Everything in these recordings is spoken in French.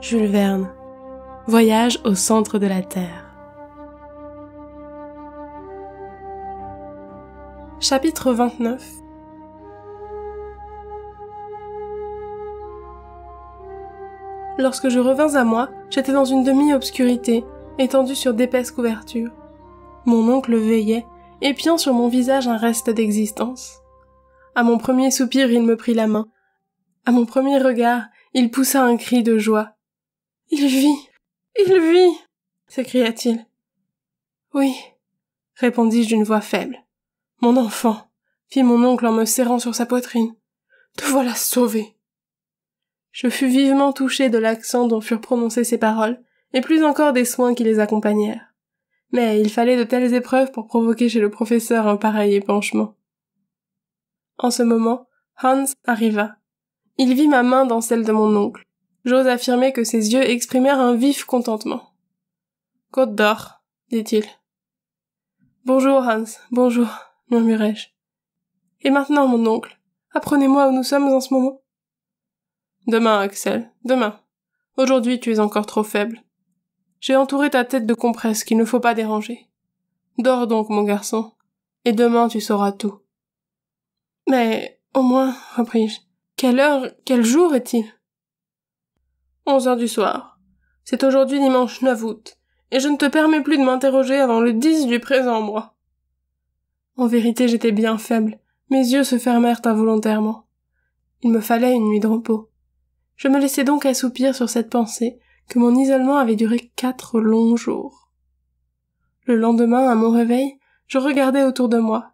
Jules Verne. Voyage au centre de la Terre. Chapitre 29. Lorsque je revins à moi, j'étais dans une demi-obscurité, étendue sur d'épaisses couvertures. Mon oncle veillait, épiant sur mon visage un reste d'existence. À mon premier soupir, il me prit la main. À mon premier regard, il poussa un cri de joie. « Il vit! Il vit !» s'écria-t-il. « Oui, » répondis-je d'une voix faible. « Mon enfant !» fit mon oncle en me serrant sur sa poitrine. « Te voilà sauvé !» Je fus vivement touché de l'accent dont furent prononcées ces paroles, et plus encore des soins qui les accompagnèrent. Mais il fallait de telles épreuves pour provoquer chez le professeur un pareil épanchement. En ce moment, Hans arriva. Il vit ma main dans celle de mon oncle. J'ose affirmer que ses yeux exprimèrent un vif contentement. « Côte d'or », dit-il. « Bonjour, Hans, bonjour », murmurai-je. « Et maintenant, mon oncle, apprenez-moi où nous sommes en ce moment. »« Demain, Axel, demain. Aujourd'hui, tu es encore trop faible. J'ai entouré ta tête de compresses qu'il ne faut pas déranger. Dors donc, mon garçon, et demain tu sauras tout. »« Mais, au moins, repris-je, quelle heure, quel jour est-il » 11 heures du soir. C'est aujourd'hui dimanche 9 août, et je ne te permets plus de m'interroger avant le 10 du présent mois. En vérité, j'étais bien faible. Mes yeux se fermèrent involontairement. Il me fallait une nuit de repos. Je me laissai donc assoupir sur cette pensée que mon isolement avait duré 4 longs jours. Le lendemain, à mon réveil, je regardai autour de moi.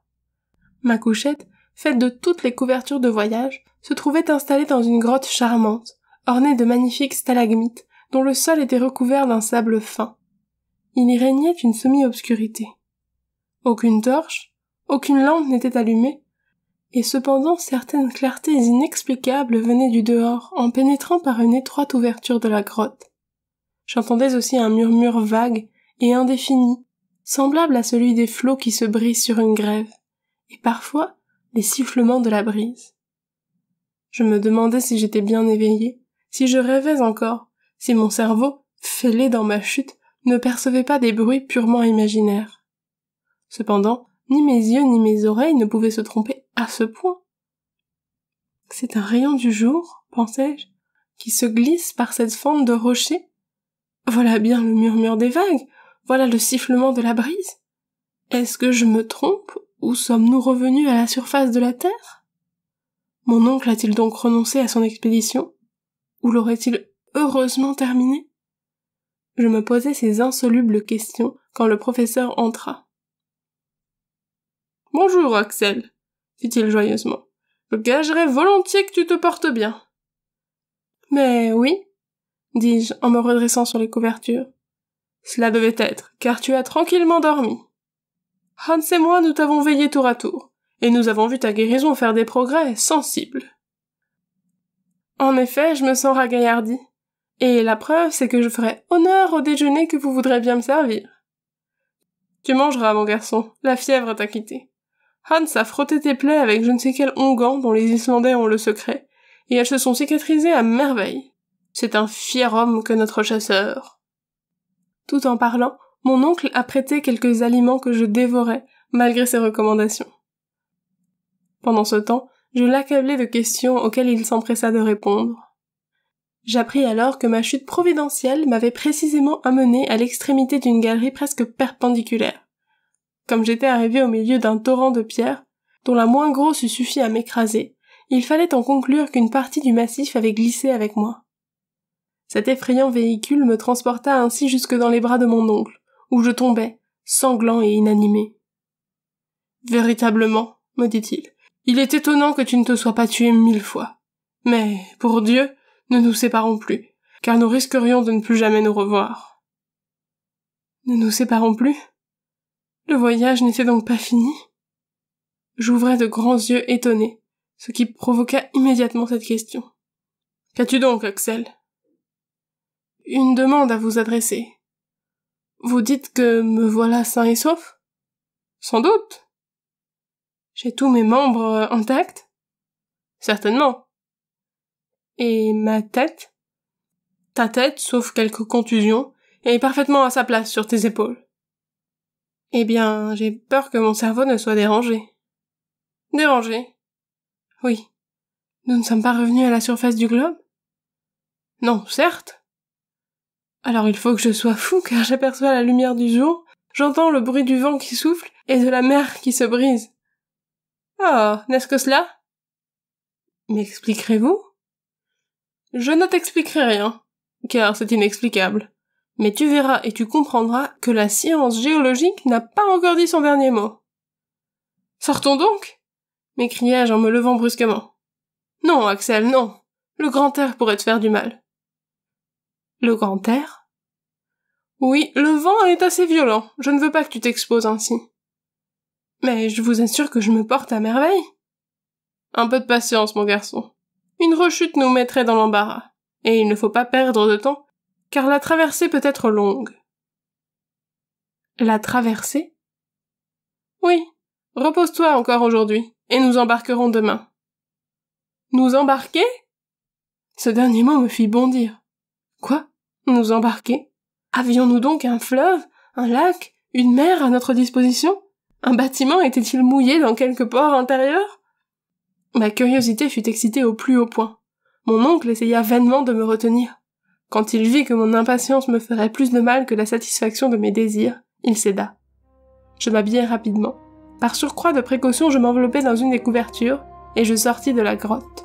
Ma couchette, faite de toutes les couvertures de voyage, se trouvait installée dans une grotte charmante, ornée de magnifiques stalagmites, dont le sol était recouvert d'un sable fin. Il y régnait une semi-obscurité. Aucune torche, aucune lampe n'était allumée, et cependant certaines clartés inexplicables venaient du dehors en pénétrant par une étroite ouverture de la grotte. J'entendais aussi un murmure vague et indéfini, semblable à celui des flots qui se brisent sur une grève, et parfois les sifflements de la brise. Je me demandais si j'étais bien éveillé, si je rêvais encore, si mon cerveau, fêlé dans ma chute, ne percevait pas des bruits purement imaginaires. Cependant, ni mes yeux ni mes oreilles ne pouvaient se tromper à ce point. C'est un rayon du jour, pensais-je, qui se glisse par cette fente de rochers. Voilà bien le murmure des vagues, voilà le sifflement de la brise. Est-ce que je me trompe, ou sommes-nous revenus à la surface de la terre? Mon oncle a-t-il donc renoncé à son expédition? Ou l'aurait-il heureusement terminé? Je me posais ces insolubles questions quand le professeur entra. « Bonjour, Axel, » fit-il joyeusement. « Je gagerais volontiers que tu te portes bien. »« Mais oui, » dis-je en me redressant sur les couvertures. « Cela devait être, car tu as tranquillement dormi. Hans et moi, nous t'avons veillé tour à tour, et nous avons vu ta guérison faire des progrès sensibles. » En effet, je me sens ragaillardi, et la preuve, c'est que je ferai honneur au déjeuner que vous voudrez bien me servir. Tu mangeras, mon garçon, la fièvre t'a quitté. Hans a frotté tes plaies avec je ne sais quel onguent dont les Islandais ont le secret, et elles se sont cicatrisées à merveille. C'est un fier homme que notre chasseur. Tout en parlant, mon oncle apprêtait quelques aliments que je dévorais, malgré ses recommandations. Pendant ce temps, je l'accablai de questions auxquelles il s'empressa de répondre. J'appris alors que ma chute providentielle m'avait précisément amené à l'extrémité d'une galerie presque perpendiculaire. Comme j'étais arrivé au milieu d'un torrent de pierres, dont la moins grosse eût suffi à m'écraser, il fallait en conclure qu'une partie du massif avait glissé avec moi. Cet effrayant véhicule me transporta ainsi jusque dans les bras de mon oncle, où je tombai, sanglant et inanimé. « Véritablement, » me dit-il, « il est étonnant que tu ne te sois pas tué 1000 fois. Mais, pour Dieu, ne nous séparons plus, car nous risquerions de ne plus jamais nous revoir. » Ne nous séparons plus ? Le voyage n'était donc pas fini ? J'ouvrais de grands yeux étonnés, ce qui provoqua immédiatement cette question. « Qu'as-tu donc, Axel ?»« Une demande à vous adresser. Vous dites que me voilà sain et sauf ? » ?»« Sans doute. »« J'ai tous mes membres intacts ? » ?»« Certainement. »« Et ma tête ? » Ta tête, sauf quelques contusions, est parfaitement à sa place sur tes épaules. Eh bien, j'ai peur que mon cerveau ne soit dérangé. Dérangé? Oui. Nous ne sommes pas revenus à la surface du globe? Non, certes. Alors il faut que je sois fou car j'aperçois la lumière du jour, j'entends le bruit du vent qui souffle et de la mer qui se brise. Oh, n'est-ce que cela? M'expliquerez-vous? Je ne t'expliquerai rien, car c'est inexplicable. Mais tu verras et tu comprendras que la science géologique n'a pas encore dit son dernier mot. Sortons donc? M'écriai-je en me levant brusquement. Non, Axel, non. Le grand air pourrait te faire du mal. Le grand air? Oui, le vent est assez violent. Je ne veux pas que tu t'exposes ainsi. Mais je vous assure que je me porte à merveille. Un peu de patience, mon garçon. Une rechute nous mettrait dans l'embarras. Et il ne faut pas perdre de temps, car la traversée peut être longue. La traversée? Oui. Repose-toi encore aujourd'hui, et nous embarquerons demain. Nous embarquer? Ce dernier mot me fit bondir. Quoi? Nous embarquer? Avions-nous donc un fleuve, un lac, une mer à notre disposition? Un bâtiment était-il mouillé dans quelque port intérieur? Ma curiosité fut excitée au plus haut point. Mon oncle essaya vainement de me retenir. Quand il vit que mon impatience me ferait plus de mal que la satisfaction de mes désirs, il céda. Je m'habillai rapidement. Par surcroît de précaution, je m'enveloppai dans une des couvertures, et je sortis de la grotte.